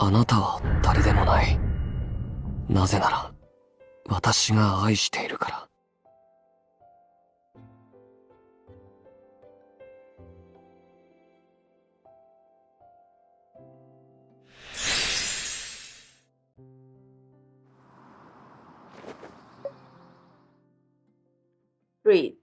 あなたは誰でもない。なぜなら、私が愛しているから。Read.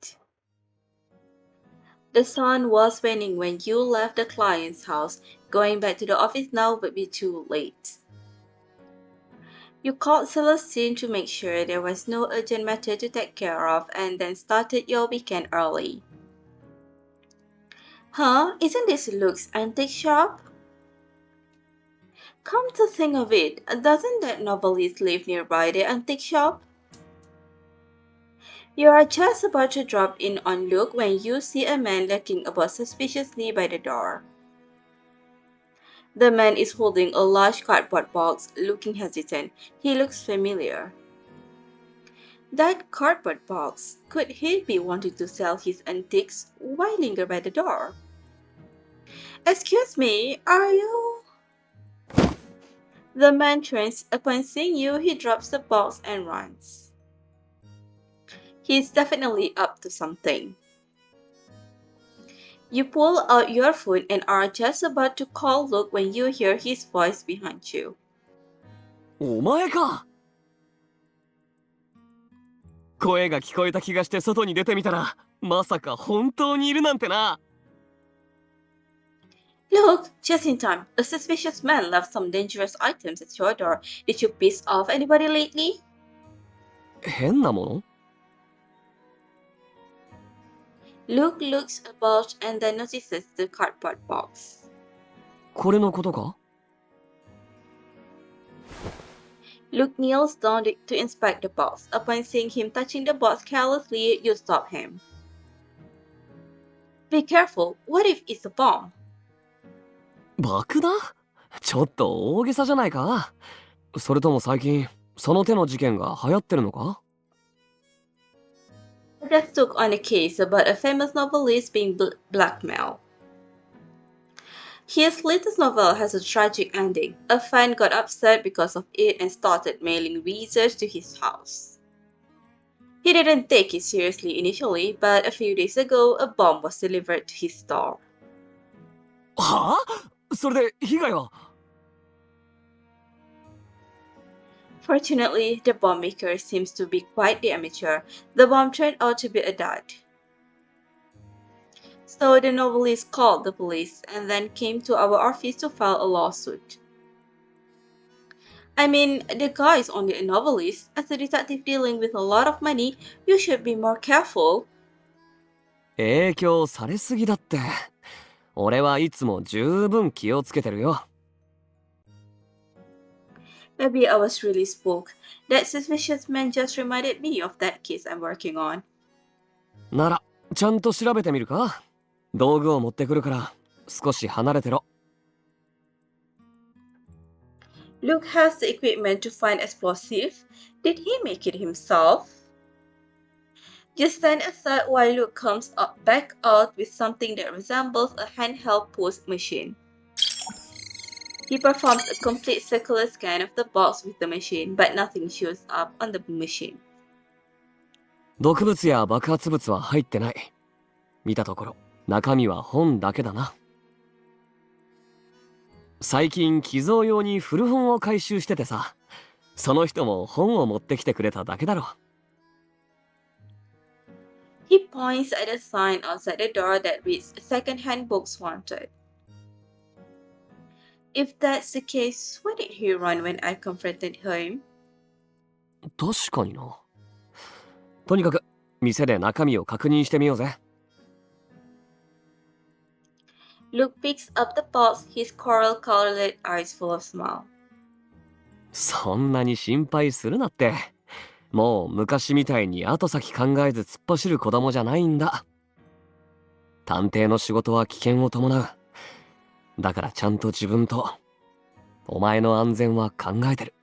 The sun was waning when you left the client's house. Going back to the office now would be too late. You called Celestine to make sure there was no urgent matter to take care of and then started your weekend early. Huh? Isn't this Luke's antique shop? Come to think of it, doesn't that novelist live nearby the antique shop? You are just about to drop in on Luke when you see a man lurking about suspiciously by the door. The man is holding a large cardboard box, looking hesitant. He looks familiar. That cardboard box. Could he be wanting to sell his antiques? Why linger by the door? Excuse me, are you? The man turns. Upon seeing you, he drops the box and runs. He's definitely up to something. You pull out your phone and are just about to call Luke when you hear his voice behind you. お前か。声が聞こえた気がして外に出てみたら、まさか本当にいるなんてな。Look, just in time. A suspicious man left some dangerous items at your door. Did you piss off anybody lately? 変なもの？ Luke looks about and then notices the cardboard box. これのことか？ Luke kneels down to inspect the box. Upon seeing him touching the box carelessly, you stop him. Be careful. What if it's a bomb? 爆弾？ちょっと大げさじゃないか？それとも最近その手の事件が流行ってるのか？ I just took on a case about a famous novelist being blackmailed. His latest novel has a tragic ending. A fan got upset because of it and started mailing readers to his house. He didn't take it seriously initially, but a few days ago, a bomb was delivered to his door. はあ？それで被害は？ Fortunately, the bomb maker seems to be quite the amateur. The bomb turned out to be a dud. So the novelist called the police and then came to our office to file a lawsuit. I mean, the guy is only a novelist. As a detective dealing with a lot of money, you should be more careful. 影響されすぎだって。俺はいつも十分気をつけてるよ。Maybe I was really spooked. That suspicious man just reminded me of that case I'm working on. なら、ちゃんと調べてみるか？道具を持ってくるから、少し離れてろ。Luke has the equipment to find explosive. Did he make it himself? You stand aside while Luke comes back out with something that resembles a handheld push machine. He performs a complete circular scan of the box with the machine, but nothing shows up on the machine. 毒物や爆発物は入ってない。見たところ、中身は本だけだな。最近寄贈用に古本を回収しててさ、その人も本を持ってきてくれただけだろ。He points at a sign outside the door that reads "Second-hand books wanted." If that's the case, why did he run when I confronted him? 確かにな。とにかく、店で中身を確認してみようぜ。Luke picks up the box, his coral-colored eyes full of smile. そんなに心配するなって。もう昔みたいに後先考えず突っ走る子供じゃないんだ。探偵の仕事は危険を伴う。だからちゃんと自分とお前の安全は考えてる。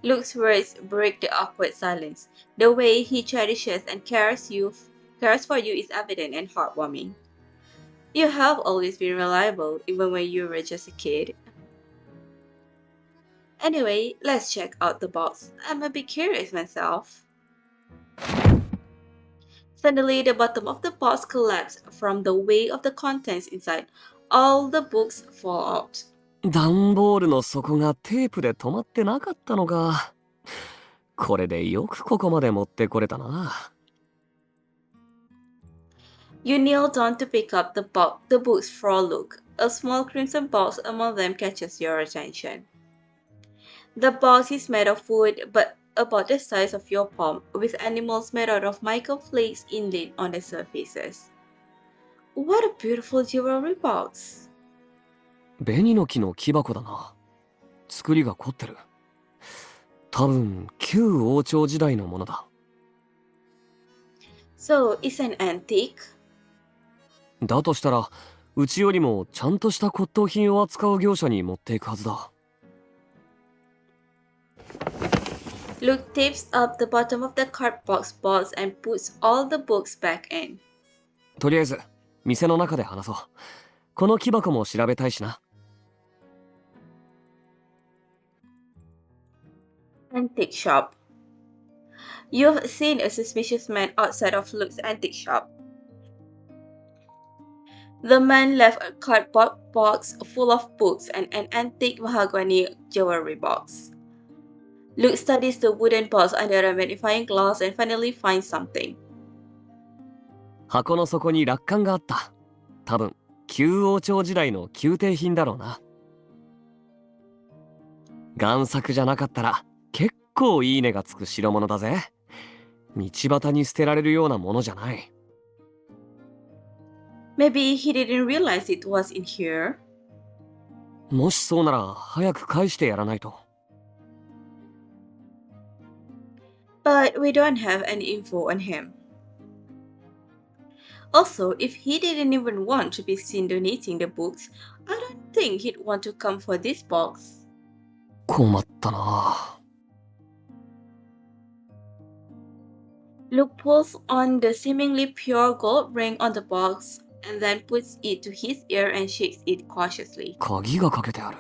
Luke's words break the awkward silence. The way he cherishes and cares for you is evident and heartwarming. You have always been reliable, even when you were just a kid. Anyway, let's check out the box. I'm a bit curious myself. Suddenly, the bottom of the box collapsed from the weight of the contents inside. All the books fall out. 段ボールの底がテープで止まってなかったのか。これでよくここまで持ってこれたな。You kneel down to pick up the books for a look. A small crimson box among them catches your attention. The box is made of wood, but about the size of your palm, with animals made out of microflakes inlaid on the surfaces. What a beautiful jewelry box! 紅の木の木箱だな。作りが凝ってる。多分旧王朝時代のものだ。So, it's an antique? だとしたらうちよりもちゃんとした骨董品を扱う業者に持っていくはずだ。Luke tapes up the bottom of the cardbox box and puts all the books back in. とりあえず店の中で話そう。この木箱も調べたいしな。Antique shop. You've seen a suspicious man outside of Luke's antique shop. The man left a cardboard box full of books and an antique mahogany jewelry box. Luke studies the wooden box under a magnifying glass and finally finds something. 箱の底に落款があった。多分旧王朝時代の宮廷品だろうな。贋作じゃなかったら結構いい値がつく代物だぜ。道端に捨てられるようなものじゃない。Maybe he didn't realize it was in here. もしそうなら早く返してやらないと。But we don't have any info on him. Also, if he didn't even want to be seen donating the books, I don't think he'd want to come for this box. 困ったな。Luke pulls on the seemingly pure gold ring on the box and then puts it to his ear and shakes it cautiously. 鍵がかけてある。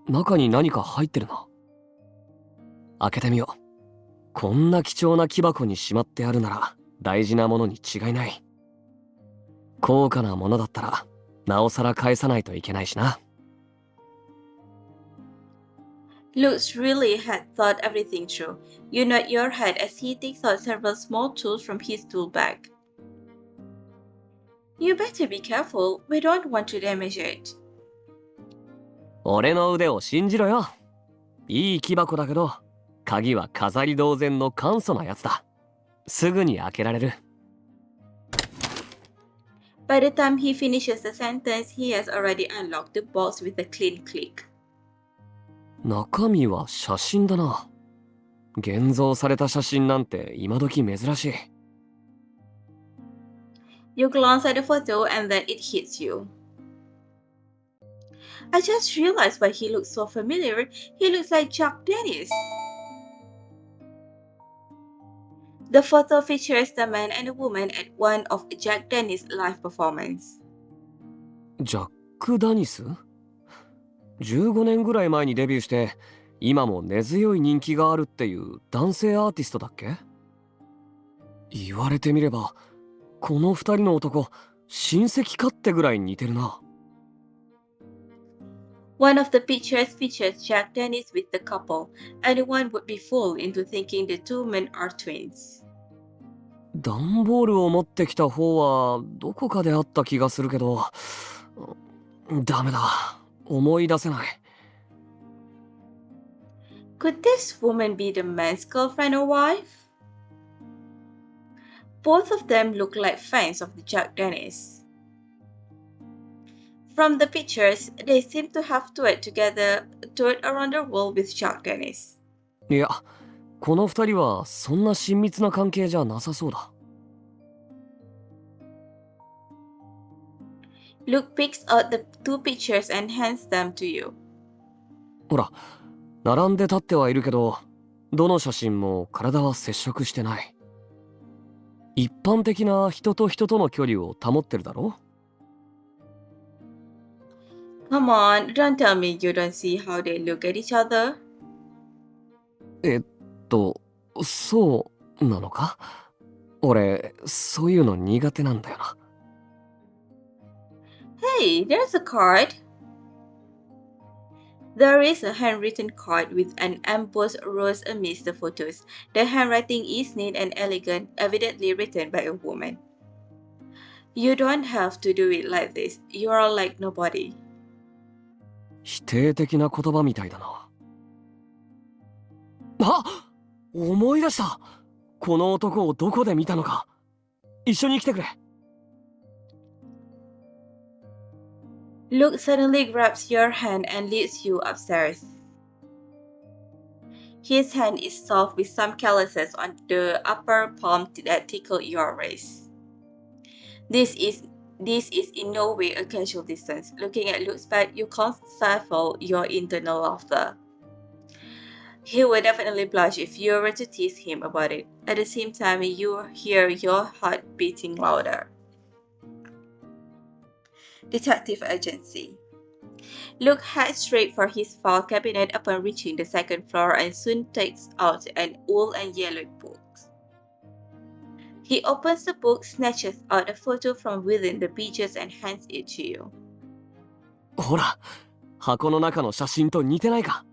中に何か入ってるな。開けてみよう。こんな貴重な木箱にしまってあるなら大事なものに違いない。高価なものだったらなおさら返さないといけないしな。Luke really had thought everything through. You nod your head as he takes out several small tools from his tool bag. You better be careful. We don't want to damage it. 俺の腕を信じろよ。いい木箱だけど鍵は飾り同然の簡素なやつだ。すぐに開けられる。By the time he finishes the sentence, he has already unlocked the box with a clean click. 中身は写真だな。現像された写真なんて今時珍しい。You glance at the photo and then it hits you. I just realized why he looks so familiar. He looks like Jack Dennis. The photo features the man and a woman at one of Jack Dennis' live performance. ジャック・ダニス ?15 年ぐらい前にデビューして今も根強い人気があるっていう男性アーティストだっけ？言われてみればこの二人の男親戚かってぐらい似てるな。One of the pictures features Jack Dennis with the couple. Anyone would be fooled into thinking the two men are twins. 段ボールを持ってきた方はどこかであった気がするけど、ダメだ。思い出せない。Could this woman be the man's girlfriend or wife? Both of them look like fans of the Jack Dennis. From the pictures, they seem to have toured around the world with Jack Dennis. いや、この二人はそんな親密な関係じゃなさそうだ。Luke picks out the two pictures and hands them to you. ほら、並んで立ってはいるけど、どの写真も体は接触してない。一般的な人と人との距離を保ってるだろ？ Come on, don't tell me you don't see how they look at each other. えっそうなのか？俺、そういうの苦手なんだよな。Hey, there's a card. There is a handwritten card with an embossed rose amidst the photos. The handwriting is neat and elegant, evidently written by a woman. You don't have to do it like this. You are like nobody. 否定的な言葉みたいだな。あ、思い出した。この男をどこで見たのか。一緒に来てくれ。Luke suddenly grabs your hand and leads you upstairs. His hand is soft with some calluses on the upper palm that tickle your wrist. This is in no way a casual distance. Looking at Luke's back, you can't stifle your internal laughter. He would definitely blush if you were to tease him about it. At the same time, you hear your heart beating louder. Detective Agency. Luke heads straight for his file cabinet upon reaching the second floor and soon takes out an old and yellowed book. He opens the book, snatches out a photo from within the pages and hands it to you. ほら、箱の中の写真と似てないか。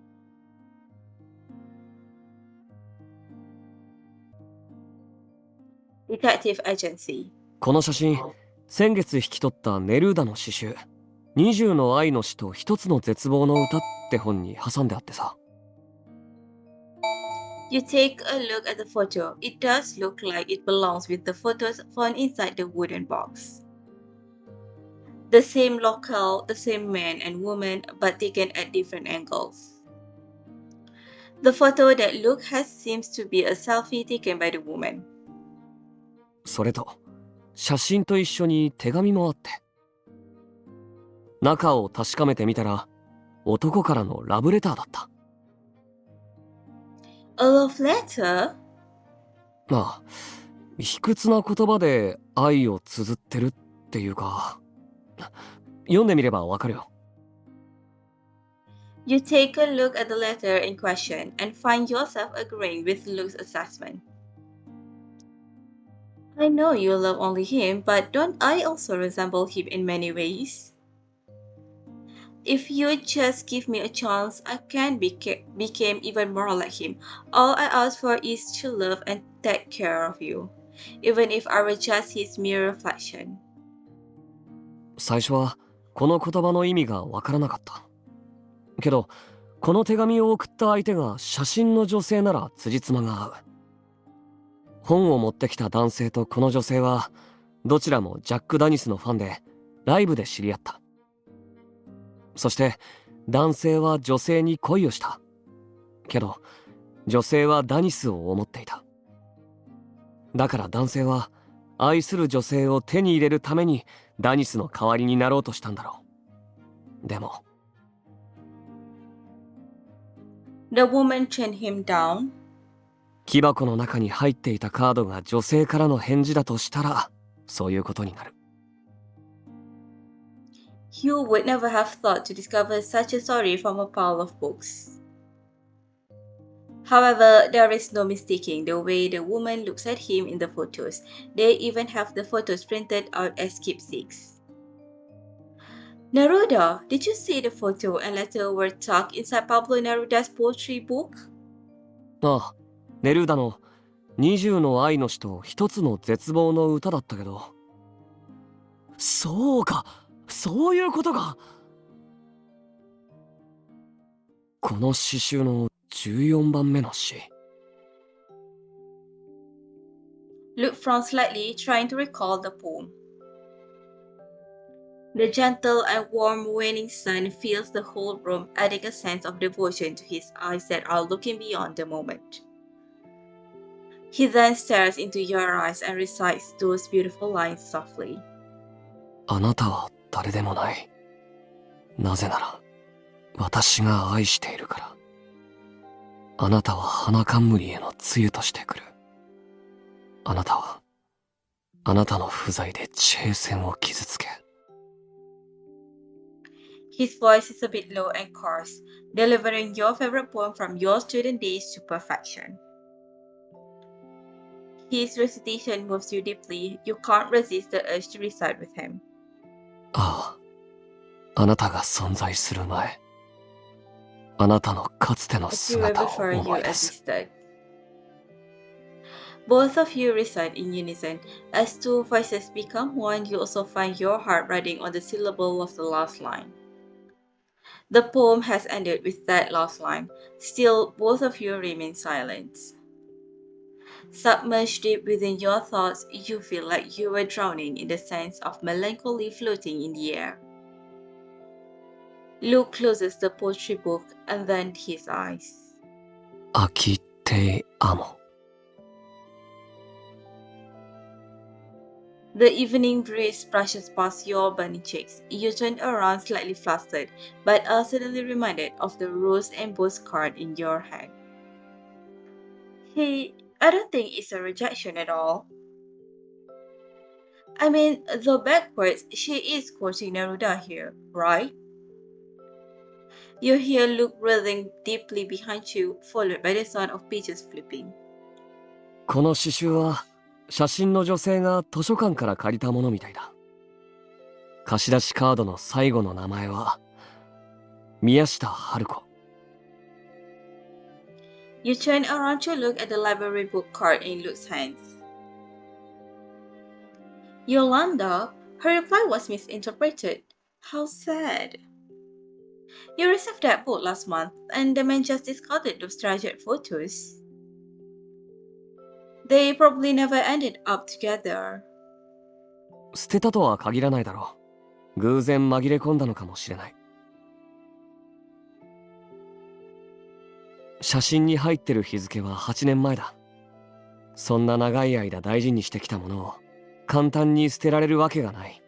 Detective Agency. この写真、先月引き取ったネルーダの詩集「20の愛の詩と一つの絶望の歌」って本に挟んであってさ。You take a look at the photo. It does look like it belongs with the photos found inside the wooden box. The same locale, the same man and woman, but taken at different angles. The photo that Luke has seems to be a selfie taken by the woman. それと写真と一緒に手紙もあって、中を確かめてみたら男からのラブレターだった。A love letter? まあ卑屈な言葉で愛を綴ってるっていうか、読んでみればわかるよ。You take a look at the letter in question and find yourself agreeing with Luke's assessment. I know you love only him, but don't I also resemble him in many ways? If you just give me a chance, I can become even more like him. All I ask for is to love and take care of you, even if I were just his mere reflection. 最初はこの言葉の意味がわからなかった。けどこの手紙を送った相手が写真の女性なら辻褄が合う。本を持ってきた男性とこの女性はどちらもジャック・ダニスのファンでライブで知り合った。そして男性は女性に恋をした。けど女性はダニスを思っていた。だから男性は愛する女性を手に入れるためにダニスの代わりになろうとしたんだろう。でもThe woman chained him down. 木箱の中に入っていたカードが女性からの返事だとしたらそういうことになる。You would never have thought to discover such a story from a pile of books. However, there is no mistaking the way the woman looks at him in the photos. They even have the photos printed out as keepsakes. Neruda, did you see the photo and letter were tucked inside Pablo Neruda's poetry book? ああ、ネルーダの20の愛の詩と一つの絶望の歌だったけど。そうか、そういうことか。この詩集の14番目の詩。Luke frowned slightly, trying to recall the poem. The gentle and warm waning sun fills the whole room, adding a sense of devotion to his eyes that are looking beyond the moment. He then stares into your eyes and recites those beautiful lines softly. あなたは誰でもない。なぜなら私が愛しているから。あなたは花冠への露としてくる。あなたはあなたの不在で地平線を傷つけ。His voice is a bit low and coarse, delivering your favorite poem from your student days to perfection. His recitation moves you deeply. You can't resist the urge to recite with him. ああ、あなたが存在する前、あなたのかつての As you were 姿を before you 思い出す。 existed. Both of you recite in unison. As two voices become one, you also find your heart riding on the syllable of the last line. The poem has ended with that last line. Still, both of you remain silent. Submerged deep within your thoughts, you feel like you were drowning in the sense of melancholy floating in the air. Luke closes the poetry book and then his eyes. アキテイアモ。 The evening breeze brushes past your burning cheeks. You turn around slightly flustered, but are suddenly reminded of the rose embossed card in your hand. I don't think it's a rejection at all. I mean, though backwards, she is quoting Neruda here, right? You hear Luke breathing deeply behind you, followed by the sound of pages flipping. この詩集は写真の女性が図書館から借りたものみたいだ。貸し出しカードの最後の名前は宮下春子。 You turn around to look at the library book card in Luke's hands. Yolanda, her reply was misinterpreted. How sad. You received that book last month, and the man just discarded those treasured photos. They probably never ended up together. 捨てたとは限らないだろう。偶然紛れ込んだのかもしれない。写真に入ってる日付は8年前だ。そんな長い間大事にしてきたものを簡単に捨てられるわけがない。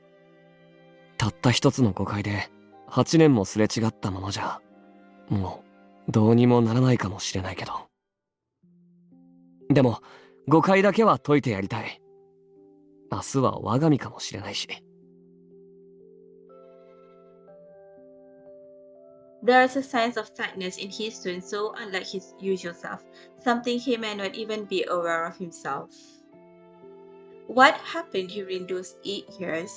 たった一つの誤解で8年もすれ違ったものじゃ、もうどうにもならないかもしれないけど。でも誤解だけは解いてやりたい。明日は我が身かもしれないし。There's a sense of sadness in his tone so unlike his usual self, something he may not even be aware of himself. What happened during those 8 years?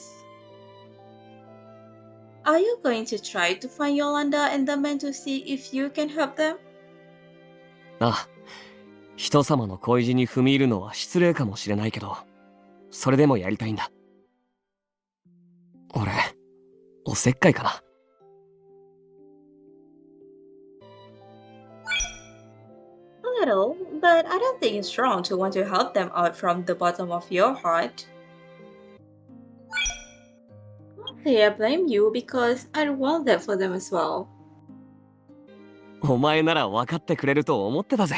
Are you going to try to find Yolanda and the man to see if you can help them? ああ、人様の恋路に踏み入るのは失礼かもしれないけど、それでもやりたいんだ。俺、おせっかいかな。A little, but I don't think it's wrong to want to help them out from the bottom of your heart. Okay, I blame you because I want that for them as well. お前なら分かってくれると思ってたぜ。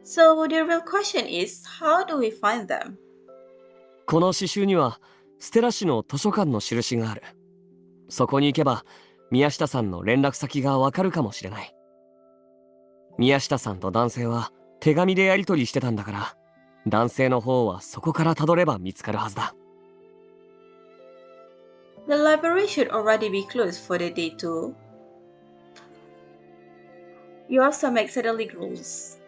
So the real question is, how do we find them? この詩集にはステラ市の図書館の印がある。そこに行けば宮下さんの連絡先がわかるかもしれない。宮下さんと男性は手紙でやり取りしてたんだから、男性の方はそこからたどれば見つかるはずだ。The library should already be closed for the day too. Your stomach suddenly growls.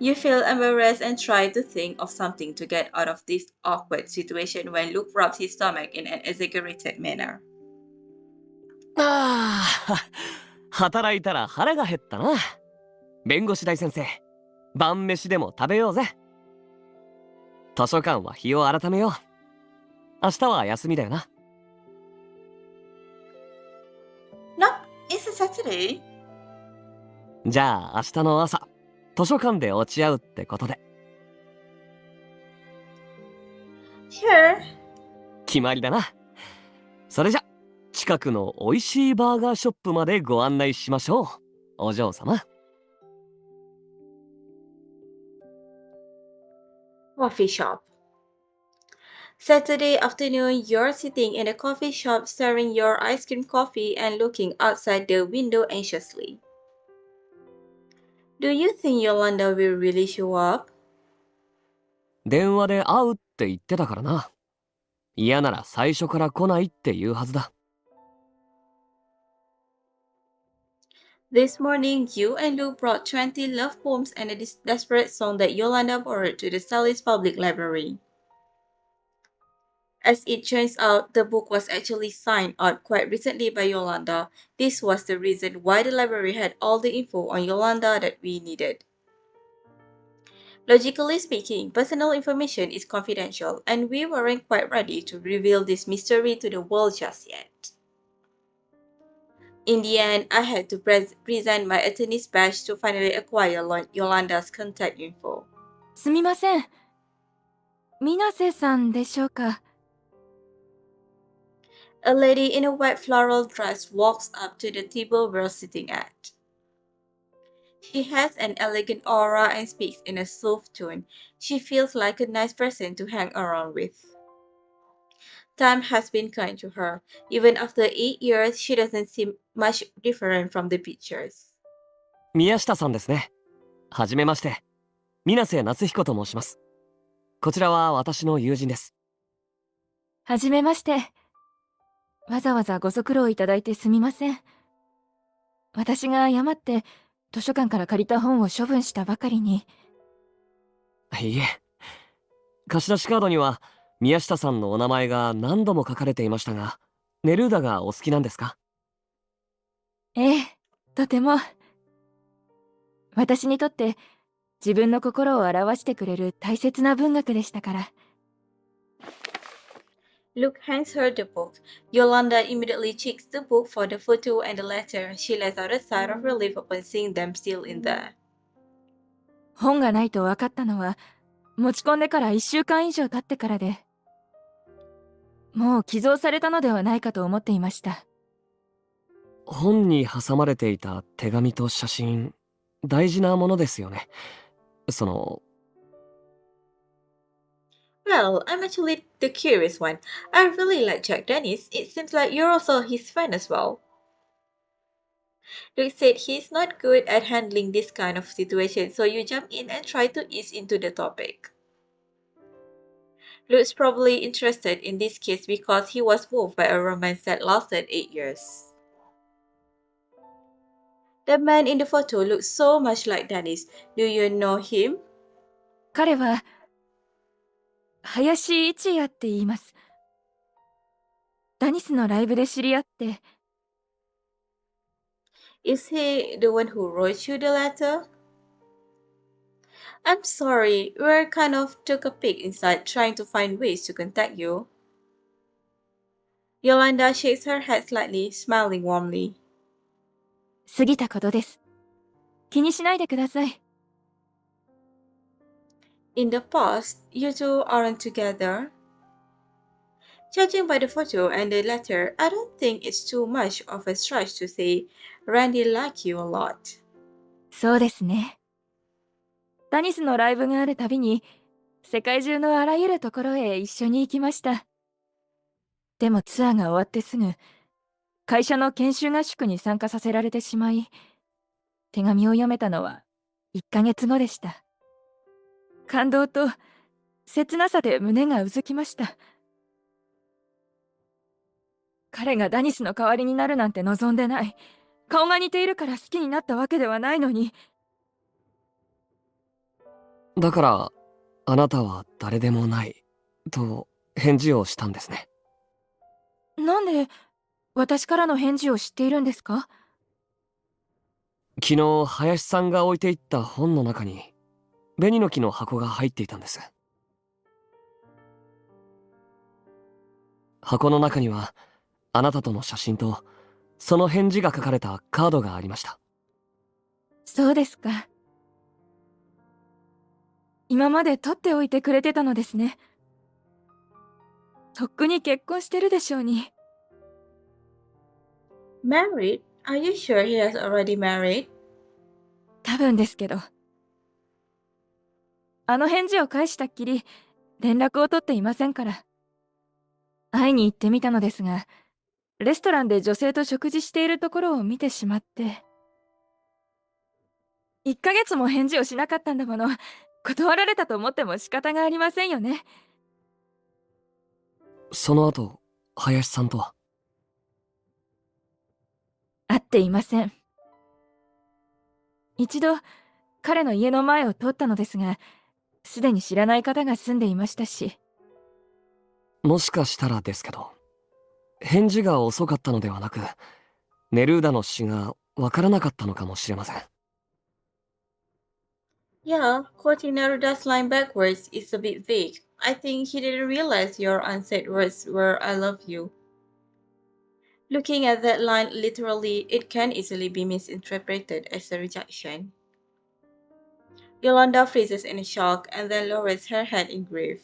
You feel embarrassed and try to think of something to get out of this awkward situation when Luke rubs his stomach in an exaggerated manner. ああ、働いたら腹が減ったな。弁護士大先生、晩飯でも食べようぜ。図書館は日を改めよう。明日は休みだよな。No, it's a Saturday. じゃあ明日の朝、図書館で落ち合うってことで。Sure. 決まりだな。それじゃ、近くの美味しいバーガーショップまでご案内しましょう。お嬢様。Coffee shop. Saturday afternoon, you're sitting in a coffee shop stirring your ice cream coffee and looking outside the window anxiously. Do you think Yolanda will really show up? 電話で会うって言ってたからな。嫌なら最初から来ないって言うはずだ。This morning, you and Lou brought 20 love poems and a desperate song that Yolanda borrowed to the Sally's Public Library. As it turns out, the book was actually signed out quite recently by Yolanda. This was the reason why the library had all the info on Yolanda that we needed. Logically speaking, personal information is confidential, and we weren't quite ready to reveal this mystery to the world just yet. In the end, I had to present my attorney's badge to finally acquire Yolanda's contact info. すみません。水瀬さんでしょうか。A lady in a white floral dress walks up to the table we're sitting at. She has an elegant aura and speaks in a soft tone. She feels like a nice person to hang around with. Time has been kind to her. Even after 8 years, she doesn't seem much different from the pictures. 宮下さんですね。はじめまして。水瀬夏彦と申します。こちらは私の友人です。はじめまして。わざわざご足労いただいてすみません。私が誤って図書館から借りた本を処分したばかりに。いえ。貸し出しカードには宮下さんのお名前が何度も書かれていましたが、ネルーダがお好きなんですか？ええ、とても。私にとって自分の心を表してくれる大切な文学でしたから。Luke hands her the book. Yolanda immediately checks the book for the photo and the letter. She lets out a sigh of relief upon seeing them still in there. 本がないと分かったのは持ち込んでから1週間以上経ってからで、もう寄贈されたのではないかと思っていました。本に挟まれていた手紙と写真、大事なものですよね。Well, I'm actually the curious one. I really like Jack Dennis. It seems like you're also his friend as well. Luke said he's not good at handling this kind of situation, so you jump in and try to ease into the topic. Luke's probably interested in this case because he was moved by a romance that lasted 8 years. The man in the photo looks so much like Dennis. Do you know him? 彼は林一也って言います。ダニスのライブで知り合って。Is he the one who wrote you the letter? I'm sorry, we kind of took a peek inside trying to find ways to contact you. Yolanda shakes her head slightly, smiling warmly. 過ぎたことです。気にしないでください。In the past, you two aren't together. Judging by the photo and the letter, I don't think it's too much of a stretch to say Randy liked you a lot. そうですね。ダニスのライブがあるたびに世界中のあらゆるところへ一緒に行きました。でもツアーが終わってすぐ会社の研修合宿に参加させられてしまい、手紙を読めたのは1ヶ月後でした。感動と切なさで胸がうずきました。彼がダニスの代わりになるなんて望んでない。顔が似ているから好きになったわけではないのに。だからあなたは誰でもないと返事をしたんですね。なんで私からの返事を知っているんですか？昨日林さんが置いていった本の中に紅の木の箱が入っていたんです。箱の中にはあなたとの写真とその返事が書かれたカードがありました。そうですか。今まで取っておいてくれてたのですね。とっくに結婚してるでしょうに。Married? Are you sure he has already married? 多分ですけど。あの返事を返したっきり連絡を取っていませんから。会いに行ってみたのですが、レストランで女性と食事しているところを見てしまって。1ヶ月も返事をしなかったんだもの。断られたと思っても仕方がありませんよね。その後、林さんとは。会っていません。一度彼の家の前を通ったのですが、すでに知らない方が住んでいましたし。もしかしたらですけど、返事が遅かったのではなく、ネルーダの死がわからなかったのかもしれません。Yeah, quoting Neruda's line backwards is a bit vague. I think he didn't realize your unsaid words were I love you. Looking at that line literally, it can easily be misinterpreted as a rejection. Yolanda freezes in shock and then lowers her head in grief.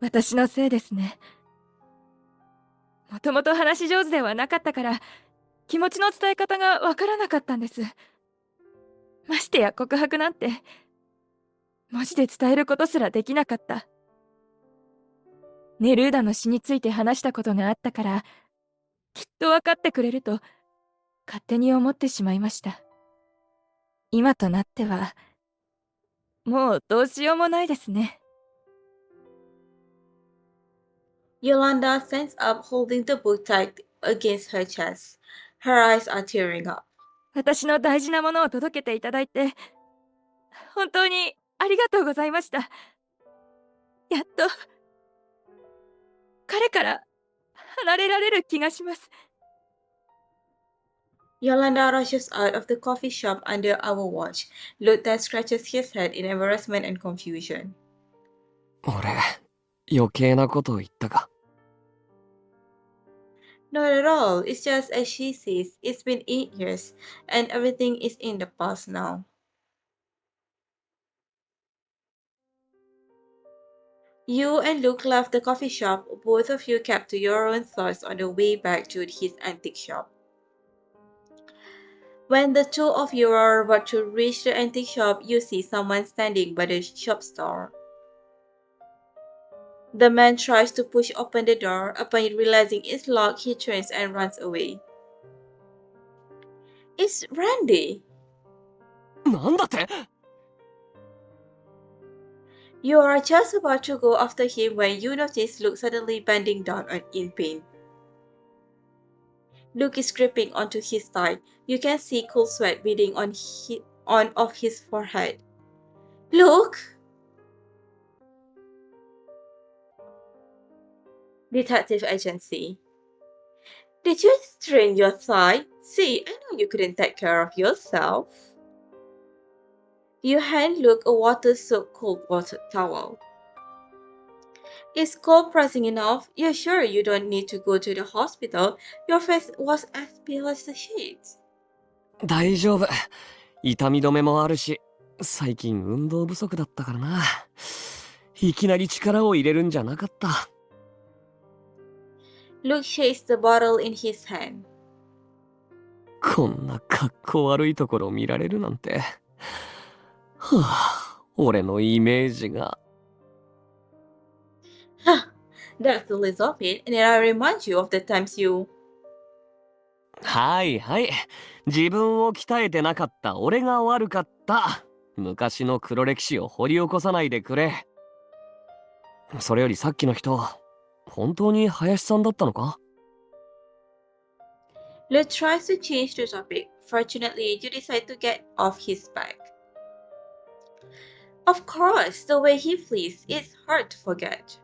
私のせいですね。もともと話し上手ではなかったから、気持ちの伝え方がわからなかったんです。ましてや告白なんて、文字で伝えることすらできなかった。ネルーダの死について話したことがあったから、きっと分かってくれると、勝手に思ってしまいました。今となっては、もうどうしようもないですね。Yolanda stands up holding the book tight against her chest. Her eyes are tearing up. 私の大事なものを届けていただいて、本当にありがとうございました。やっと、彼から離れられる気がします。Yolanda rushes out of the coffee shop under our watch. Luther scratches his head in embarrassment and confusion. 俺、余計なことを言ったか。Not at all. It's just as she says. It's been 8 years, and everything is in the past now. You and Luke left the coffee shop. Both of you kept to your own thoughts on the way back to his antique shop. When the two of you are about to reach the antique shop, you see someone standing by the shop's door. The man tries to push open the door. Upon realizing it's locked, he turns and runs away. It's Randy! なんだって。 You are just about to go after him when you notice Luke suddenly bending down in pain. Luke is gripping onto his side. You can see cool sweat beading on off his forehead. Luke! Detective Agency. Did you strain your thigh? See, I know you couldn't take care of yourself. You hand Luke a water-soaked cold water towel. Is cold pressing enough? You're sure you don't need to go to the hospital? Your face was as pale as the sheets. 大丈夫。痛み止めもあるし、最近運動不足だったからな。いきなり力を入れるんじゃなかった。Luke shakes the bottle in his hand. こんなかっこ悪いところを見られるなんて。はあ、俺のイメージが。Huh, that's the least of it, and then I remind you of the times you... はいはい。自分を鍛えてなかった俺が悪かった。昔の黒歴史を掘り起こさないでくれ。それよりさっきの人、本当に林さんだったのか？ Luke tries to change the topic. Fortunately, you decide to get off his back. Of course, the way he flees, it's hard to forget.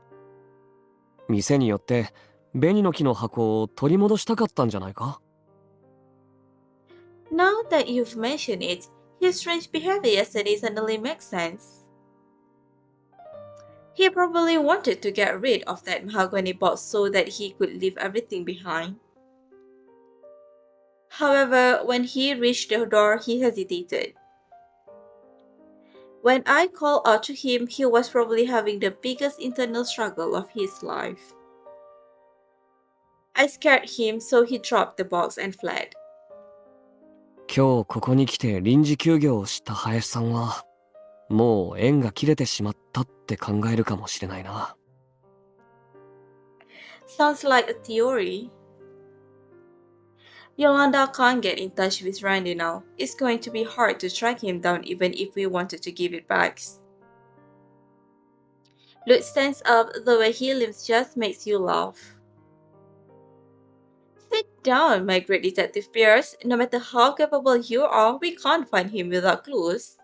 店によって紅の木の箱を取り戻したかったんじゃないか？ Now that you've mentioned it, his strange behavior yesterday suddenly makes sense. He probably wanted to get rid of that mahogany box so that he could leave everything behind. However, when he reached the door, he hesitated. When I called out to him, he was probably having the biggest internal struggle of his life. I scared him, so he dropped the box and fled. 今日ここに来て臨時休業をした林さんは、もう縁が切れてしまったって考えるかもしれないな。Sounds like a theory. Yolanda can't get in touch with Randy now. It's going to be hard to track him down even if we wanted to give it back. Luke stands up. The way he limps just makes you laugh. Sit down, my great Detective Pierce. No matter how capable you are, we can't find him without clues.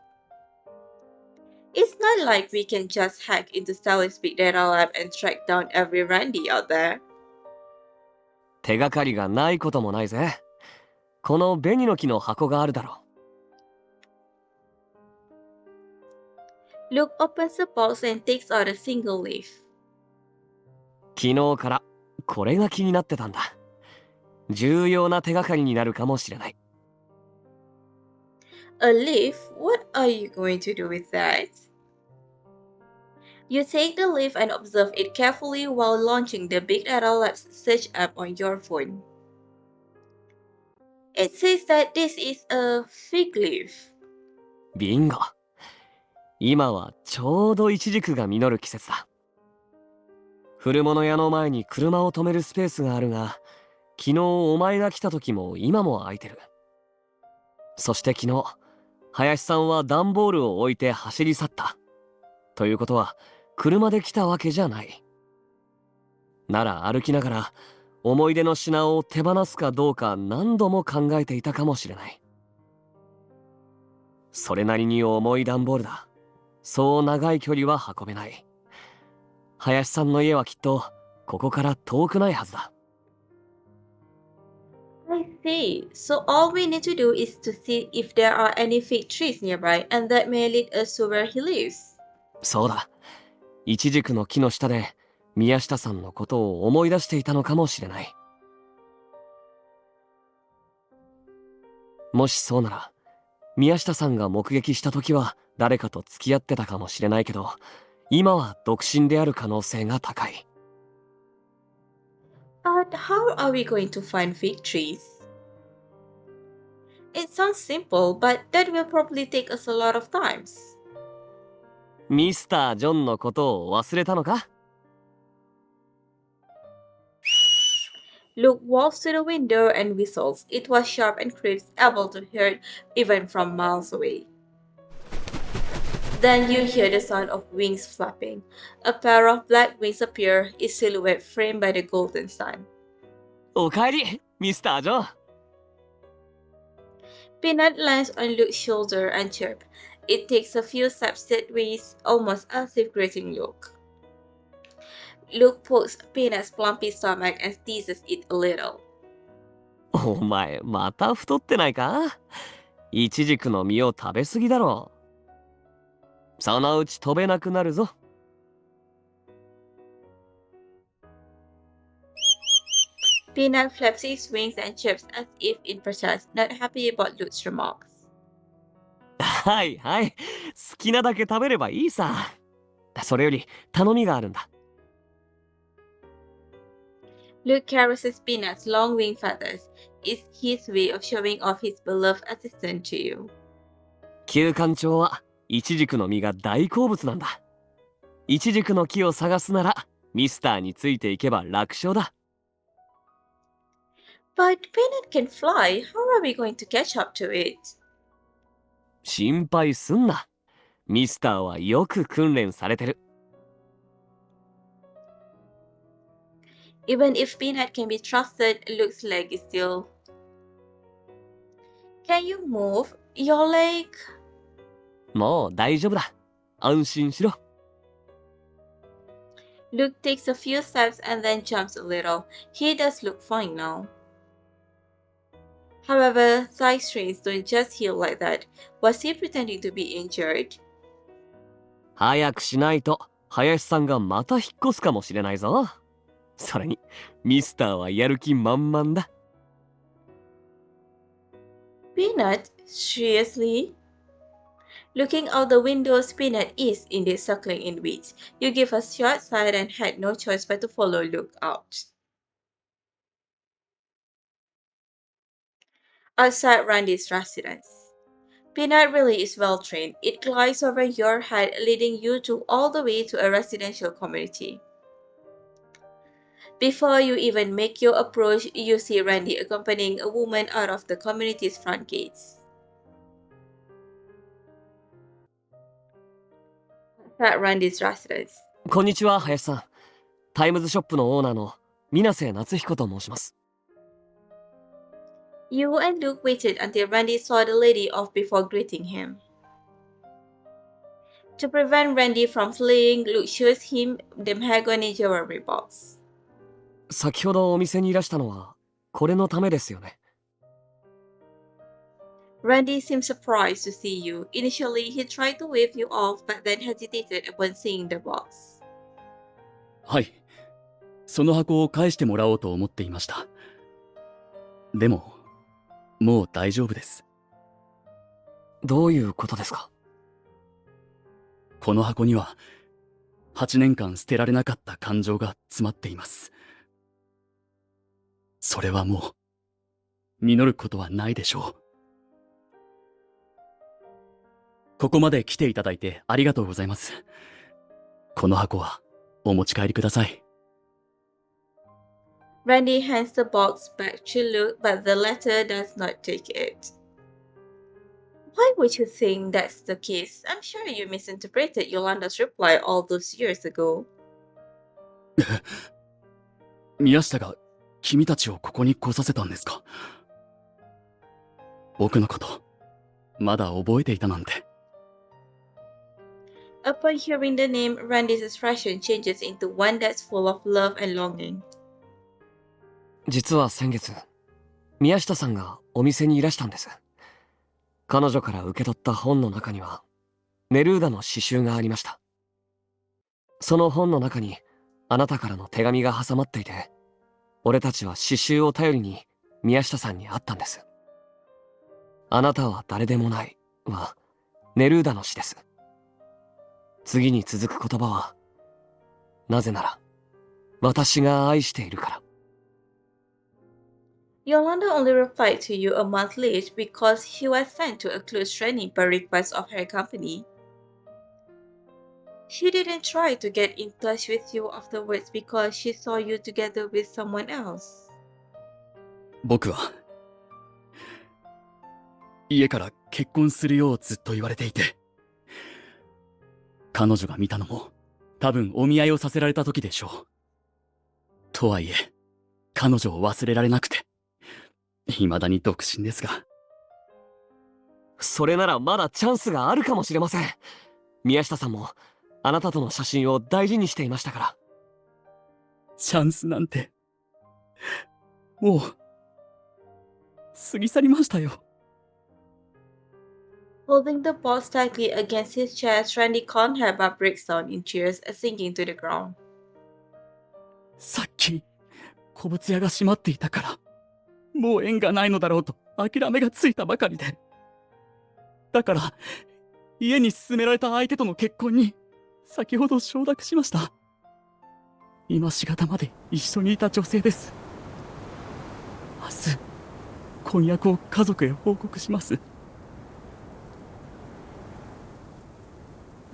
It's not like we can just hack into Sally's big data lab and track down every Randy out there. 手がかりがないこともないぜ。この紅の木の箱があるだろ Luke opens the box and takes out a single leaf. 昨日からこれが気になってたんだ。重要な手がかりになるかもしれない。A leaf? What are you going to do with that? You take the leaf and observe it carefully while launching the Big Data Labs search app on your phone. It says that this is a fig leaf. ビンゴ。今はちょうどイチジクが実る季節だ。古物屋の前に車を止めるスペースがあるが、昨日お前が来た時も今も空いてる。そして昨日、林さんは段ボールを置いて走り去った。ということは、車で来たわけじゃない。なら歩きながら、思い出の品を手放すかどうか何度も考えていたかもしれない。それなりに重い段ボールだ。そう長い距離は運べない。林さんの家はきっとここから遠くないはずだ。I see. So all we need to do is to see if there are any fig trees nearby, and that may lead us to where he lives. そうだ。イチジクの木の下で宮下さんのことを思い出していたのかもしれない。もしそうなら、宮下さんが目撃した時は誰かと付き合ってたかもしれないけど、今は独身である可能性が高い。But how are we going to find fig trees? It sounds simple, but that will probably take us a lot of times. ミスター・ジョンのことを忘れたのか？ Luke walks to the window and whistles. It was sharp and crisp, able to hear it even from miles away. Then you hear the sound of wings flapping. A pair of black wings appear, its silhouette framed by the golden sun. おかえり、ミスター・ジョン。Peanut lands on Luke's shoulder and chirps. It takes a few steps sideways, almost as if greeting Luke. Luke pokes Peanut's plumpy stomach and teases it a little. お前また太ってないか？イチジクの実を食べ過ぎだろう。そのうち飛べなくなるぞ。Peanut flaps his wings and chirps as if in protest, not happy about Luke's remarks. はいはい、好きなだけ食べればいいさ。それより頼みがあるんだ。Luke caresses Peanut's long wing feathers. It's his way of showing off his beloved assistant to you. 旧館長はイチジクの実が大好物なんだ。イチジクの木を探すならミスターについていけば楽勝だ。But Peanut can fly. How are we going to catch up to it? 心配すんな。ミスターはよく訓練されてる。Even if Peanut can be trusted, Luke's leg is still. Can you move your leg? もう大丈夫だ。安心しろ。Luke takes a few steps and then jumps a little. He does look fine now. However, thigh strains don't just heal like that. Was he pretending to be injured? 早くしないと林さんがまた引っ越すかもしれないぞ。それにミスターはやる気満々だ。Peanut? Seriously? Looking out the window, Peanut is indeed suckling in weeds. You give a short sigh and had no choice but to follow Luke out. Outside Randy's residence. Peanut really is well trained. It glides over your head, leading you all the way to a residential community. Before you even make your approach, you see Randy accompanying a woman out of the community's front gates. At Randy's residence. こんにちは、林さん。タイムズショップのオーナーの水瀬夏彦と申します。You and Luke waited until Randy saw the lady off before greeting him. To prevent Randy from fleeing, Luke shows him the mahogany jewelry box. 先ほどお店にいらしたのはこれのためですよね。Randy seemed surprised to see you. Initially, he tried to wave you off, but then hesitated upon seeing the box. はい。その箱を返してもらおうと思っていました。でも、もう大丈夫です。どういうことですか？この箱には、8年間捨てられなかった感情が詰まっています。それはもう、実ることはないでしょう。ここまで来ていただいてありがとうございます。この箱はお持ち帰りください。Randy hands the box back to Luke, but the latter does not take it. Why would you think that's the case? I'm sure you misinterpreted Yolanda's reply all those years ago. 宮下が君たちをここに来させたんですか？僕のこと、まだ覚えていたなんて。Upon hearing the name, Randy's expression changes into one that's full of love and longing. 実は先月、宮下さんがお店にいらしたんです。彼女から受け取った本の中には、ネルーダの詩集がありました。その本の中に、あなたからの手紙が挟まっていて、俺たちは詩集を頼りに宮下さんに会ったんです。あなたは誰でもないは、ネルーダの詩です。次に続く言葉は、なぜなら、私が愛しているから。Yolanda only replied to you a month late because she was sent to a close training by request of her company. She didn't try to get in touch with you afterwards because she saw you together with someone else. 僕は、家から結婚するようずっと言われていて、彼女が見たのも、多分お見合いをさせられた時でしょう。とはいえ、彼女を忘れられなくて、未だに独身ですが。それならまだチャンスがあるかもしれません。宮下さんも、あなたとの写真を大事にしていましたから。チャンスなんて、もう、過ぎ去りましたよ。Holding the box tightly against his chest, Randy can't help but breaks down in tears as sinking to the ground. さっき、古物屋が閉まっていたから、もう縁がないのだろうと諦めがついたばかりで。だから、家に勧められた相手との結婚に、先ほど承諾しました。今しがたまで一緒にいた女性です。明日、婚約を家族へ報告します。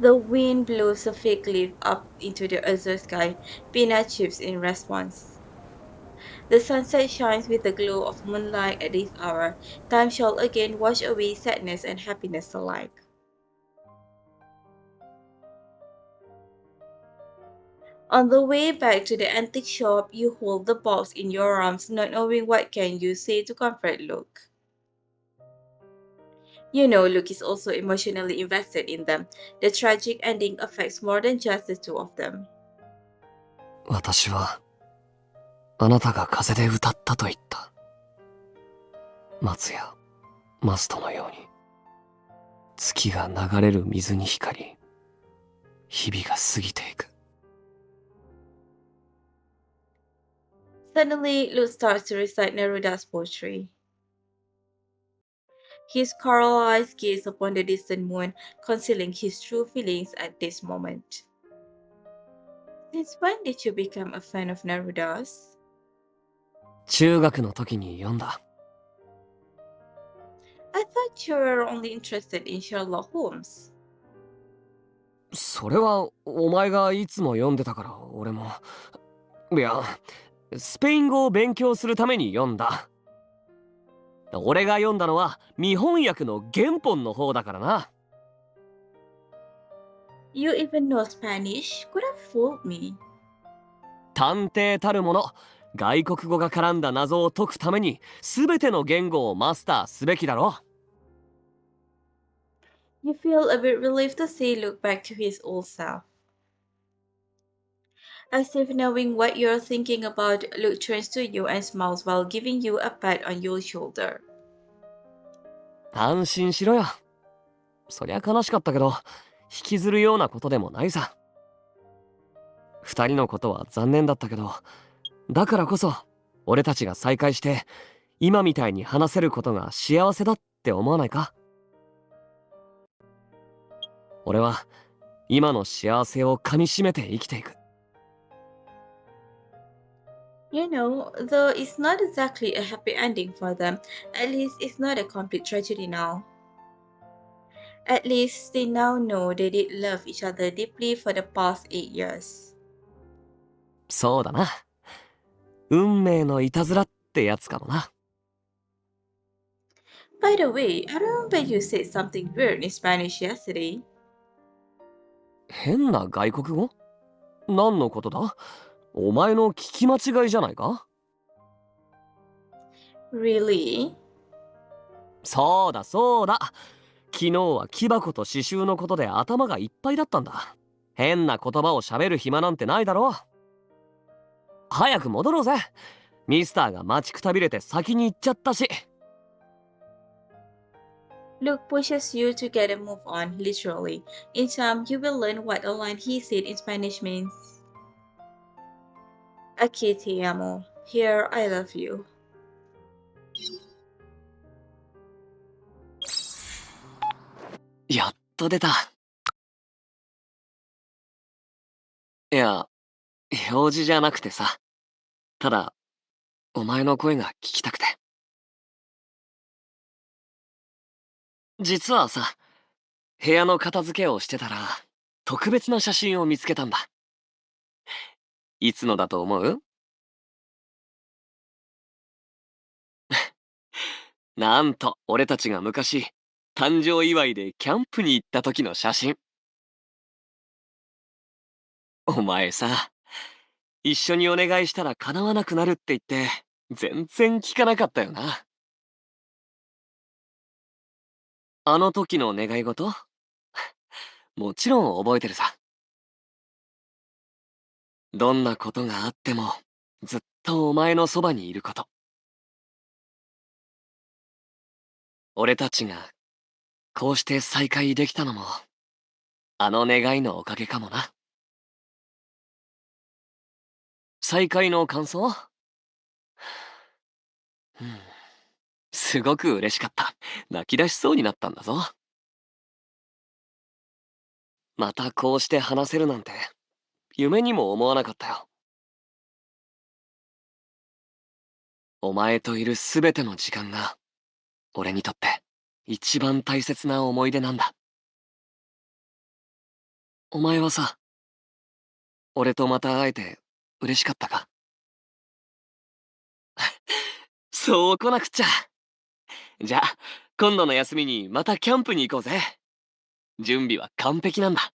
The wind blows a fig leaf up into the azure sky. Peanut chips in response. The sunset shines with the glow of moonlight at this hour. Time shall again wash away sadness and happiness alike. On the way back to the antique shop, you hold the box in your arms, not knowing what can you say to comfort Luke. You know Luke is also emotionally invested in them. The tragic ending affects more than just the two of them. 私は、あなたが風で歌ったと言った。松やマストのように、月が流れる水に光り、日々が過ぎていく。Suddenly, Luke starts to recite Neruda's poetry. His coral eyes gaze upon the distant moon, concealing his true feelings at this moment. Since when did you become a fan of Neruda's? 中学の時に読んだ。I thought you were only interested in Sherlock Holmes. それはお前がいつも読んでたから俺も。いや、スペイン語を勉強するために読んだ。俺が読んだのは見翻訳の原本の方だからな。You even know Spanish? Could have fooled me. 探偵たるもの、外国語が絡んだ謎を解くために全ての言語をマスターすべきだろ。You feel a bit relieved to see Luke back to his old self. As if knowing what you're thinking about, Luke turns to you and smiles while giving you a pat on your shoulder. 安心しろよ。そりゃ悲しかったけど、引きずるようなことでもないさ。二人のことは残念だったけど、だからこそ俺たちが再会して今みたいに話せることが幸せだって思わないか？俺は今の幸せを噛みしめて生きていく。You know, though it's not exactly a happy ending for them, at least it's not a complete tragedy now. At least they now know they did love each other deeply for the past 8 years. そうだな。運命のいたずらってやつかもな。By the way, I remember you said something weird in Spanish yesterday. 変な外国語？何のことだ？お前の聞き間違いじゃないか？ Really? そうだそうだ。昨日は木箱と刺繍のことで頭がいっぱいだったんだ。変な言葉を喋る暇なんてないだろう。早く戻ろうぜ。ミスターが待ちくたびれて先に行っちゃったし。Luke pushes you to get a move on, literally. In time, you will learn what a line he said in Spanish means. Aquí te amo. Here, I love you. やっと出た。いや、用事じゃなくてさ。ただ、お前の声が聞きたくて。実はさ、部屋の片付けをしてたら、特別な写真を見つけたんだ。いつのだと思う？なんと、俺たちが昔、誕生祝いでキャンプに行った時の写真。お前さ、一緒にお願いしたら叶わなくなるって言って、全然聞かなかったよな。あの時の願い事？もちろん覚えてるさ。どんなことがあっても、ずっとお前のそばにいること。俺たちが、こうして再会できたのも、あの願いのおかげかもな。再会の感想？すごく嬉しかった。泣き出しそうになったんだぞ。またこうして話せるなんて、夢にも思わなかったよ。お前といるすべての時間が、俺にとって一番大切な思い出なんだ。お前はさ、俺とまた会えて嬉しかったか？そう来なくっちゃ。じゃあ、今度の休みにまたキャンプに行こうぜ。準備は完璧なんだ。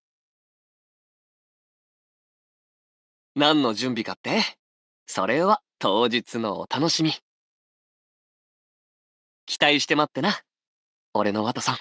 何の準備かって？それは当日のお楽しみ。期待して待ってな、俺のワトさん。